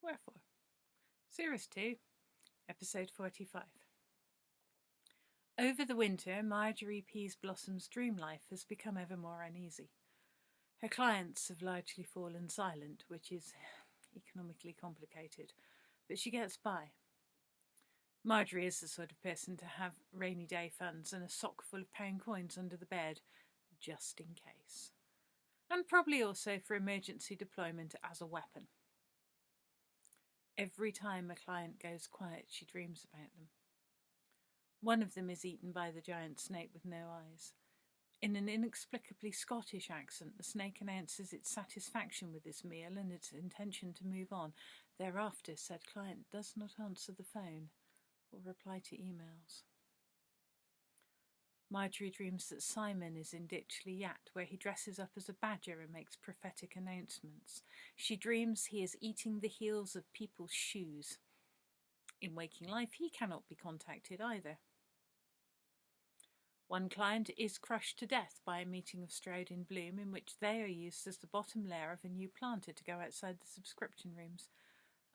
Wherefore, Series 2, Episode 45. Over the winter, Marjory Peaseblossom's dream life has become ever more uneasy. Her clients have largely fallen silent, which is economically complicated, but she gets by. Marjory is the sort of person to have rainy day funds and a sock full of pound coins under the bed, just in case. And probably also for emergency deployment as a weapon. Every time a client goes quiet, she dreams about them. One of them is eaten by the giant snake with no eyes. In an inexplicably Scottish accent, the snake announces its satisfaction with this meal and its intention to move on. Thereafter, said client does not answer the phone or reply to emails. Marjory dreams that Simon is in Ditchley Yat, where he dresses up as a badger and makes prophetic announcements. She dreams he is eating the heels of people's shoes. In waking life, he cannot be contacted either. One client is crushed to death by a meeting of Stroud in Bloom, in which they are used as the bottom layer of a new planter to go outside the subscription rooms.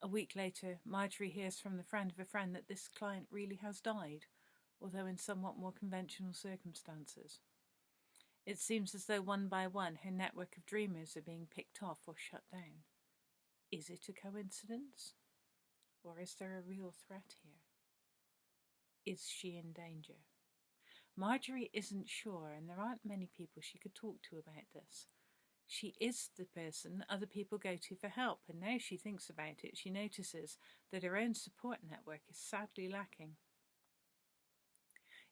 A week later, Marjory hears from the friend of a friend that this client really has died, although in somewhat more conventional circumstances. It seems as though one by one her network of dreamers are being picked off or shut down. Is it a coincidence? Or is there a real threat here? Is she in danger? Marjory isn't sure, and there aren't many people she could talk to about this. She is the person other people go to for help, and now she thinks about it, she notices that her own support network is sadly lacking.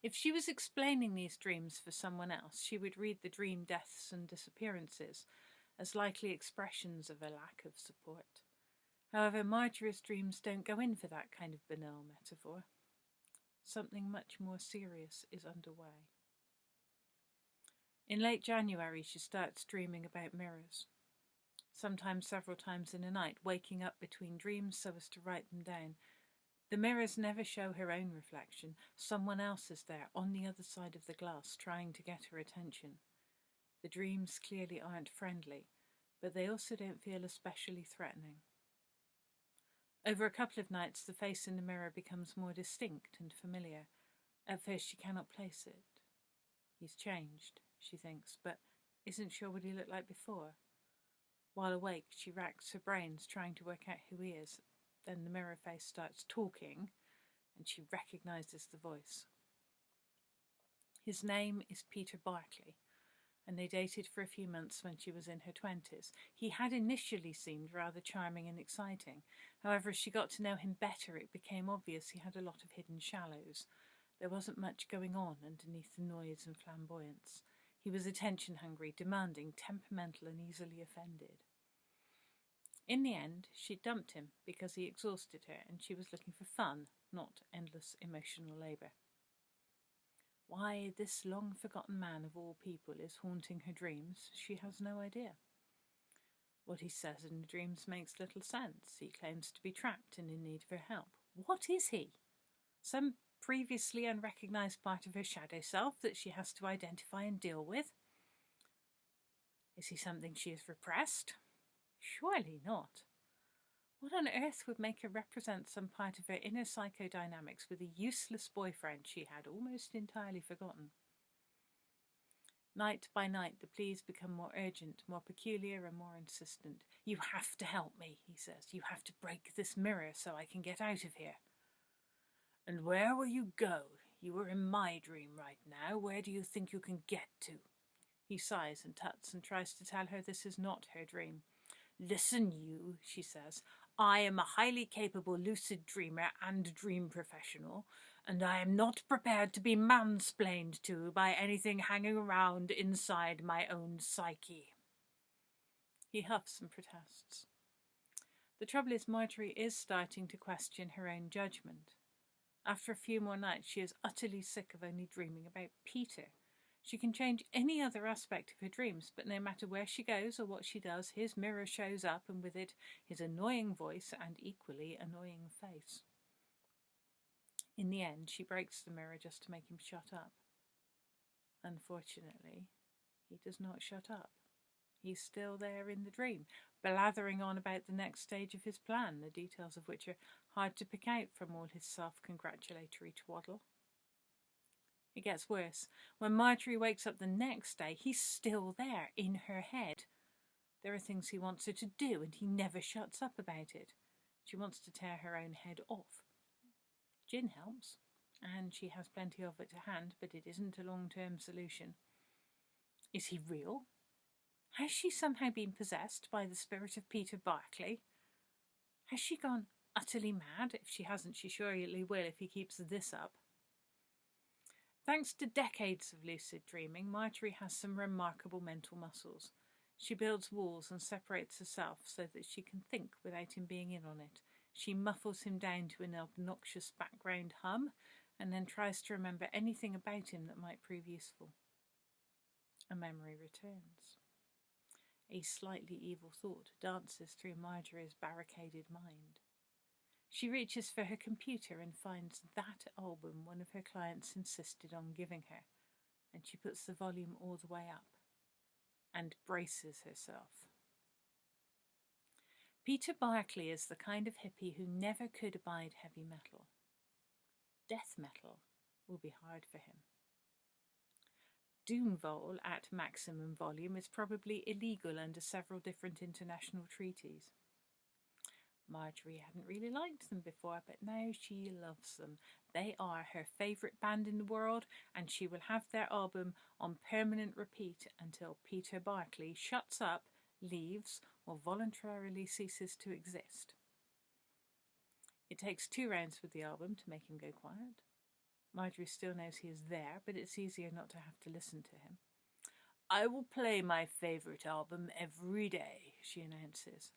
If she was explaining these dreams for someone else, she would read the dream deaths and disappearances as likely expressions of a lack of support. However, Marjory's dreams don't go in for that kind of banal metaphor. Something much more serious is underway. In late January, she starts dreaming about mirrors, sometimes several times in a night, waking up between dreams so as to write them down. The mirrors never show her own reflection. Someone else is there, on the other side of the glass, trying to get her attention. The dreams clearly aren't friendly, but they also don't feel especially threatening. Over a couple of nights, the face in the mirror becomes more distinct and familiar. At first, she cannot place it. He's changed, she thinks, but isn't sure what he looked like before. While awake, she racks her brains, trying to work out who he is. Then the mirror face starts talking, and she recognises the voice. His name is Peter Barclay, and they dated for a few months when she was in her 20s. He had initially seemed rather charming and exciting. However, as she got to know him better, it became obvious he had a lot of hidden shallows. There wasn't much going on underneath the noise and flamboyance. He was attention-hungry, demanding, temperamental, and easily offended. In the end, she dumped him because he exhausted her, and she was looking for fun, not endless emotional labour. Why this long-forgotten man of all people is haunting her dreams, she has no idea. What he says in the dreams makes little sense. He claims to be trapped and in need of her help. What is he? Some previously unrecognised part of her shadow self that she has to identify and deal with? Is he something she has repressed? Surely not. What on earth would make her represent some part of her inner psychodynamics with a useless boyfriend she had almost entirely forgotten? Night by night, the pleas become more urgent, more peculiar, and more insistent. You have to help me, he says. You have to break this mirror so I can get out of here. And where will you go? You are in my dream right now. Where do you think you can get to? He sighs and tuts and tries to tell her this is not her dream. Listen, you, she says. I am a highly capable lucid dreamer and dream professional, and I am not prepared to be mansplained to by anything hanging around inside my own psyche. He huffs and protests. The trouble is, Marjory is starting to question her own judgment. After a few more nights, she is utterly sick of only dreaming about Peter. She can change any other aspect of her dreams, but no matter where she goes or what she does, his mirror shows up, and with it his annoying voice and equally annoying face. In the end, she breaks the mirror just to make him shut up. Unfortunately, he does not shut up. He's still there in the dream, blathering on about the next stage of his plan, the details of which are hard to pick out from all his self-congratulatory twaddle. It gets worse. When Marjory wakes up the next day, he's still there, in her head. There are things he wants her to do, and he never shuts up about it. She wants to tear her own head off. Gin helps, and she has plenty of it to hand, but it isn't a long-term solution. Is he real? Has she somehow been possessed by the spirit of Peter Barclay? Has she gone utterly mad? If she hasn't, she surely will if he keeps this up. Thanks to decades of lucid dreaming, Marjory has some remarkable mental muscles. She builds walls and separates herself so that she can think without him being in on it. She muffles him down to an obnoxious background hum and then tries to remember anything about him that might prove useful. A memory returns. A slightly evil thought dances through Marjory's barricaded mind. She reaches for her computer and finds that album one of her clients insisted on giving her, and she puts the volume all the way up and braces herself. Peter Barclay is the kind of hippie who never could abide heavy metal. Death metal will be hard for him. Doomvol at maximum volume is probably illegal under several different international treaties. Marjory hadn't really liked them before, but now she loves them. They are her favourite band in the world, and she will have their album on permanent repeat until Peter Barclay shuts up, leaves, or voluntarily ceases to exist. It takes 2 rounds with the album to make him go quiet. Marjory still knows he is there, but it's easier not to have to listen to him. "I will play my favourite album every day," she announces.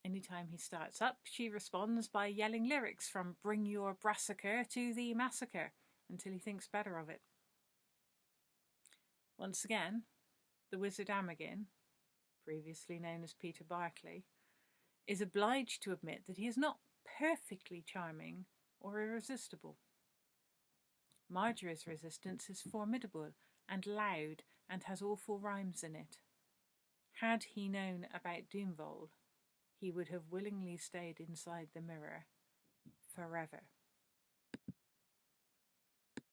Anytime he starts up, she responds by yelling lyrics from "Bring Your Brassica" to "The Massacre" until he thinks better of it. Once again, the wizard Amagin, previously known as Peter Barclay, is obliged to admit that he is not perfectly charming or irresistible. Marjory's resistance is formidable and loud and has awful rhymes in it. Had he known about Doomvol, he would have willingly stayed inside the mirror forever.